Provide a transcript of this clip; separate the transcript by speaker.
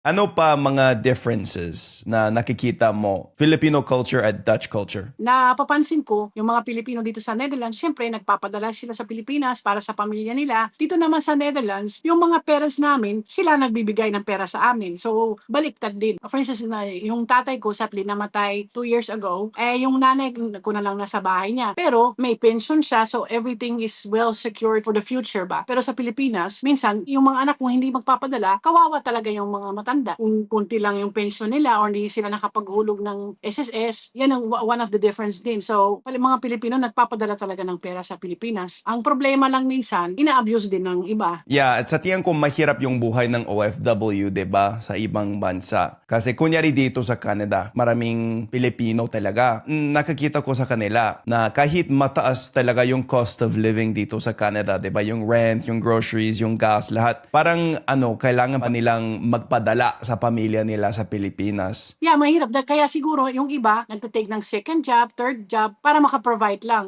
Speaker 1: Ano pa mga differences na nakikita mo Filipino culture at Dutch culture?
Speaker 2: Napapansin ko, yung mga Pilipino dito sa Netherlands, syempre nagpapadala sila sa Pilipinas para sa pamilya nila. Dito naman sa Netherlands, yung mga parents namin, sila nagbibigay ng pera sa amin. So, baliktad din. For instance, yung tatay ko sadly namatay 2 years ago, yung nanay ko na lang nasa bahay niya. Pero may pension siya, so everything is well secured for the future ba. Pero sa Pilipinas, minsan, yung mga anak kung hindi magpapadala, kawawa talaga yung mga matanda. Kung kunti lang yung pension nila or hindi sila nakapaghulog ng SSS, yan ang one of the difference din. So, mga Pilipino nagpapadala talaga ng pera sa Pilipinas. Ang problema lang minsan, ina-abuse din ng iba.
Speaker 1: Yeah, at sa tingin ko mahirap yung buhay ng OFW, 'di ba, sa ibang bansa. Kasi kunyari dito sa Canada, maraming Pilipino talaga. Nakikita ko sa kanila na kahit mataas talaga yung cost of living dito sa Canada, 'di ba, yung rent, yung groceries, yung gas, lahat. Parang kailangan pa nilang magpadala sa pamilya nila sa Pilipinas.
Speaker 2: Yeah, mahirap. Kaya siguro yung iba, nagtatake ng second job, third job, para makaprovide lang.